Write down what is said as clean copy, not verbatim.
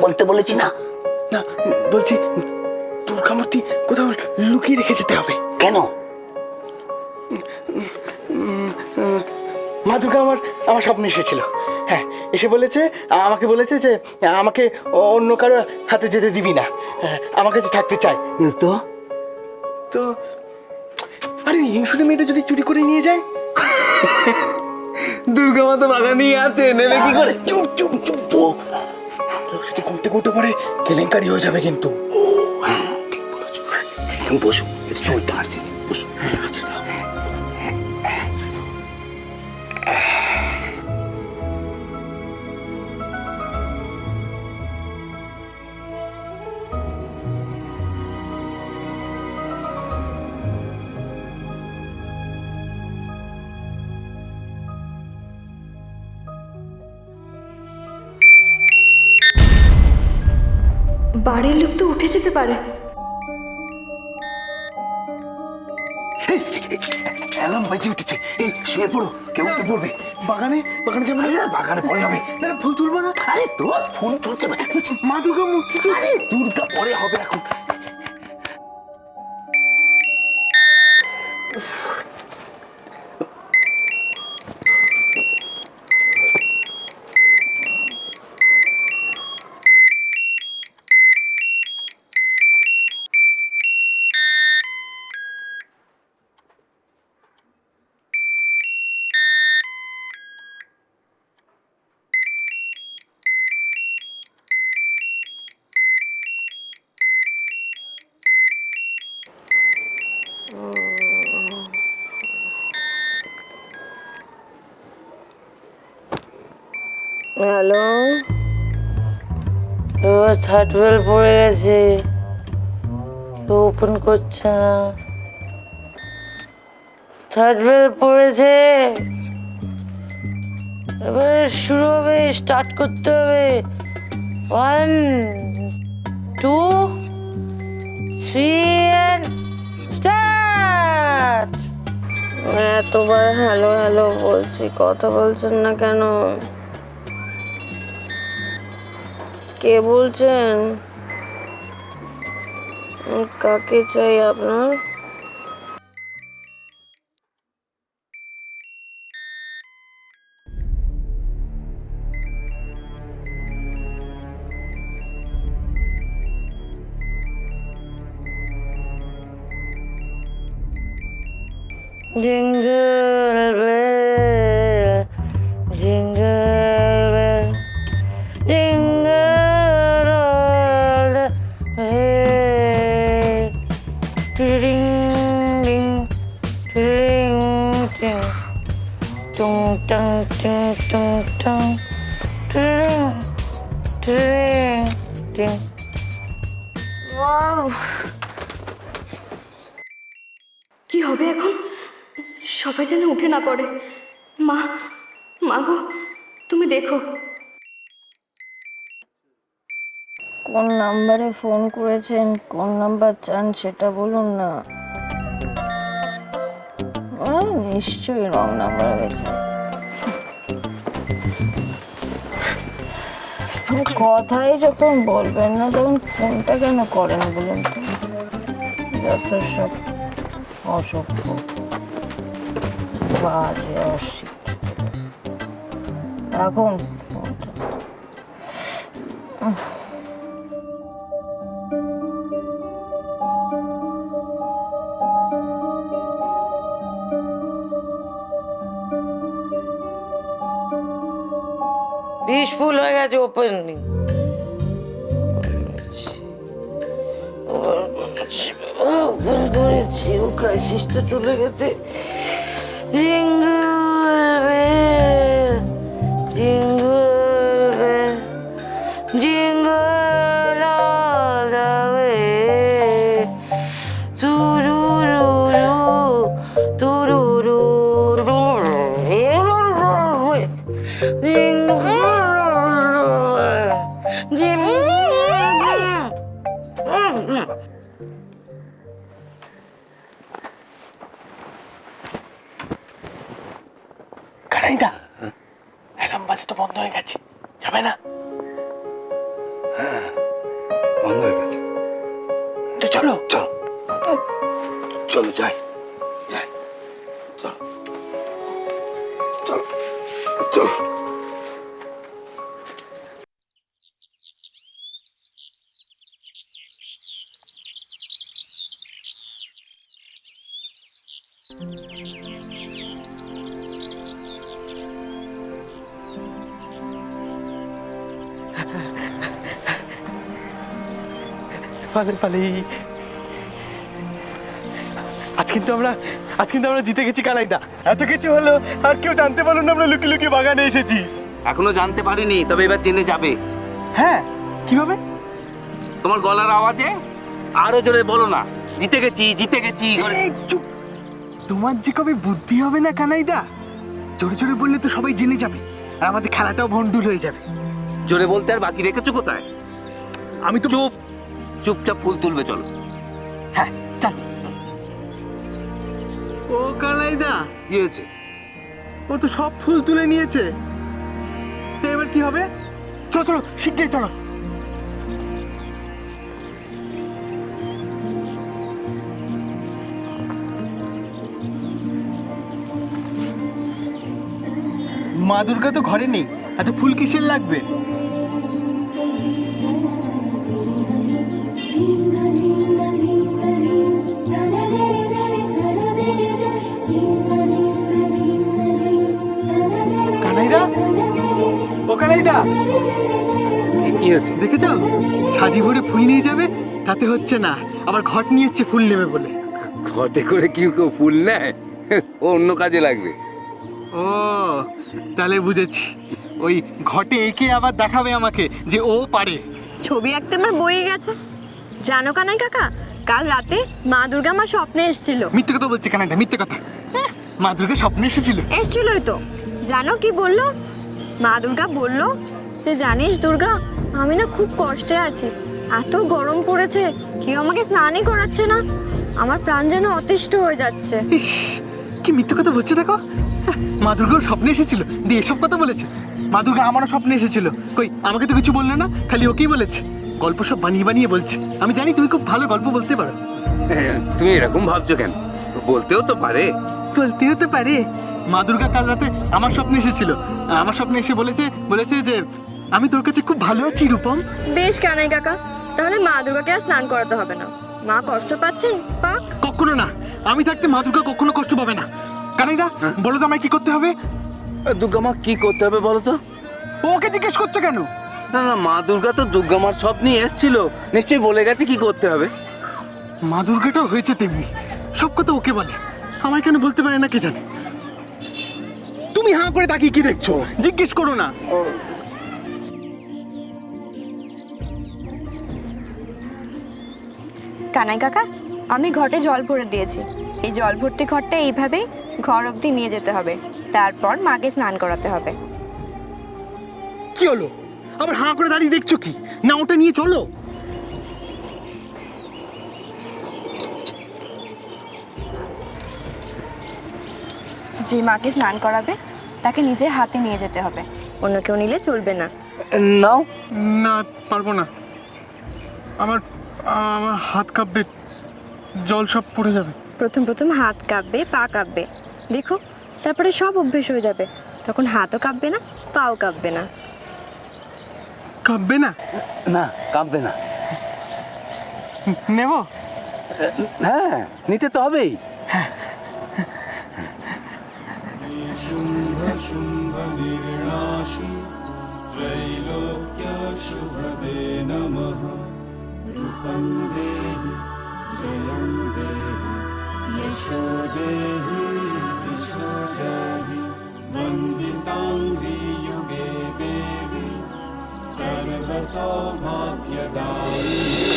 বলতে বলেছি না? না, বলছি দুর্গা মূর্তি কোথাও লুকিয়ে রেখে যেতে হবে। কেন? মা দুর্গা আমার স্বপ্নে এসেছিল। হ্যাঁ, এসে বলেছে, আমাকে বলেছে যে আমাকে অন্য কারো হাতে যেতে দিবি না, আমার কাছে থাকতে চাই। তো তো আরে হিংসুটে মেয়েটা যদি চুরি করে নিয়ে যায়? দুর্গা মা তো বাগানেই আছে, নেবে কি করে? চুপ চুপ চুপ চুপ, সেটা ঘুমতে ঘুমতে পরে কেলেঙ্কারি হয়ে যাবে কিন্তু। হ্যাঁ, ঠিক বলেছো। এখন বসো, একটু চলতে আসছি, বসো। হ্যাঁ, আচ্ছা দাও। বাড়ির লোক তো উঠে যেতে পারে। অ্যালার্ম বাজে উঠেছে, এই শুয়ে পড়ো, কেউ উঠে পড়বে। বাগানে যাবো না? বাগানে পরে হবে। না, ফুল তুলবো না। আরে তোর ফোন তুলতে মা দুর্গা মূর্তি তো। আরে দুর্গা পরে হবে এখন। হ্যালো, এবার থার্ড বেল পড়ে গেছে, কেউ ওপেন করছে না। থার্ড বেল পড়েছে, এবার শুরু হবে, স্টার্ট করতে হবে। 1 2 3 and স্টার্ট। এতবার হ্যালো হ্যালো বলছি, কথা বলছেন না কেন? কে বলছেন? কাকে চাই আপনার? Jingle bell, jingle bell, jingle all the way. Ding ding, ding ding, tung tung tung tung tung, ding ding ding. Wow. কি হবে এখন? সবাই যেন উঠে না পড়ে। মা, মা গো, তুমি দেখো। কোন নাম্বারে ফোন করেছেন, কোন নাম্বার চান সেটা বলুন না। নিশ্চয়ই রং নাম্বার হয়েছে। কথাই যখন বলবেন না তখন ফোনটা কেন করেন বলুন তো? যত সব অসভ্য, বাজে, অশিক্ষিত। এখন ফোনটা 20 ফুল হয়ে গেছে ওপেনিং। ওপেন করেছি, ও ক্রাইসিসটা চলে গেছে। Jingle bell, jingle bell, jingle all the way. তুরুরুরু, তুরুরুরু, কানাইদা, অ্যালার্ম বাজে তো বন্ধ হয়ে গেছে, যাবে না? বন্ধ হয়ে গেছে। তো চলো। চলো চলো যাই যাই, চলো চলো চলো। ফালি আজ কিন্তু আমরা জিতে গেছি কানাইদা। এত কিছু হলো আর কেউ জানতে পারলো না আমরা লুকিয়ে লুকিয়ে বাগানে এসেছি। এখনো জানতে পারিনি, তবে এবার জেনে যাবে। হ্যাঁ, কিভাবে? তোমার গলার আওয়াজে আরো জোরে বলো না, জিতে গেছি জিতে গেছি করে। এই চুপ! তোমার যে কবে বুদ্ধি হবে না কানাইদা, জোরে জোরে বললে তো সবাই জেনে যাবে আর আমাদের খেলাটাও ভন্ডুল হয়ে যাবে। জোরে বলতে আর বাকি রেখেছো কোথায়? আমি তো চুপচাপ ফুল তুলবে, চলো। হ্যাঁ চল। ও কানাইদা, কি হয়েছে? ও তো সব ফুল তুলে নিয়েছে। তো এবার কি হবে? চলো চলো শিগগির চলো। মা দুর্গা তো ঘরে নেই, এত ফুল কিসের লাগবে? কানাইদা, ও কানাইদা, কি হয়েছে? দেখেছ সাজি ভরে ফুল নিয়ে যাবে, তাতে হচ্ছে না, আবার ঘট নিয়ে এসছে ফুল নেবে বলে। ঘটে করে কি কেউ ফুল নেয়? ও অন্য কাজে লাগবে। ও তাহলে বুঝেছি, ওই ঘটে এঁকে আবার দেখাবে আমাকে যে ও পারে। ছবি আঁকতে আমার বয়ে গেছে। জানো কানাই কাকা, কাল রাতে মা দুর্গা আমার স্বপ্নে এসেছিল। মিথ্যে কথা বলছে কানাইদা, মিথ্যে কথা। মা দুর্গা স্বপ্নে এসেছিল? এসেছিলই তো। জানো কি বললো? মা দুর্গা বললো যে জানিস দুর্গা, আমি না খুব কষ্টে আছি, এত গরম পড়েছে, কেউ আমাকে স্নানই করাচ্ছে না, আমার প্রাণ যেন অতিষ্ঠ হয়ে যাচ্ছে। ইস, কি মিথ্যে কথা বলছে দেখো। মা দুর্গার স্বপ্নে এসেছিল, দিয়ে এসব কথা বলেছে। মা দুর্গা আমারও স্বপ্নে এসেছিল, কই আমাকে তো কিছু বললে না, খালি ওকেই বলেছে। গল্প সব বানিয়ে বানিয়ে বলছে। আমি জানি তুমি খুব ভালো গল্প বলতে পারো। তুমি এরকম ভাবছো কেন? বলতেও তো পারে। বলতে হতে পারে। মা দুর্গা কাল রাতে আমার স্বপ্নে এসেছিল, আমার স্বপ্নে এসে বলেছে যে আমি তোর কাছে খুব ভালো আছি রূপম। বেশ কানাই কাকা, তাহলে মা দুর্গাকে আর স্নান করাতে হবে না। মা কষ্ট পাচ্ছেন, পাক। কখনো না, আমি থাকতে মা দুর্গা কখনো কষ্ট পাবে না। কানাইদা বলো তো আমায় কি করতে হবে? দুর্গা মা কি করতে হবে বলো তো? ওকে জিজ্ঞেস করছো কেন? না না, মা দুর্গা তো দুর্গা মার স্বপ্নে এসেছিল, নিশ্চয়ই বলে গেছে কি করতে হবে। মা দুর্গাটাও হয়েছে তেমনি, সব কথা ওকে বলে, আমায় কেন বলতে পারে না কে জানে। তুমি হাঁ করে তাকিয়ে কি দেখছো? জিজ্ঞেস করো না। কানাই কাকা, আমি ঘটে জল ভরে দিয়েছি। এই জল ভর্তি ঘরটা এইভাবেই ঘর অবধি নিয়ে যেতে হবে, তারপর মাকে স্নান করাতে হবে। কি হলো, আবার হাঁ করে দাঁড়িয়ে দেখছো কি? না ওটা নিয়ে চলো। যে মাকে স্নান করাবে তাকে নিজের হাতে নিয়ে যেতে হবে, অন্য কেউ নিলে চলবে না। নাও। না পারবো না, আমার আমার হাত কাঁপবে, জল সব পড়ে যাবে। প্রথম প্রথম হাত কাঁপবে, পা কাঁপবে, দেখো তারপরে সব অভ্যেস হয়ে যাবে, তখন হাতও কাঁপবে না, পাও কাঁপবে না। কাঁপবে না? না, কাঁপবে না। নেব? হ্যাঁ, নিতে তো হবেই। शुम्भ शुम्भ निर्णाशि त्रैलोक्य शुभदे नमः रूपं देहि जयं देहि यशो देहि दिशो जहि वन्दिताङ्घ्रि युगे देवी सर्वसौभाग्यदायिनी।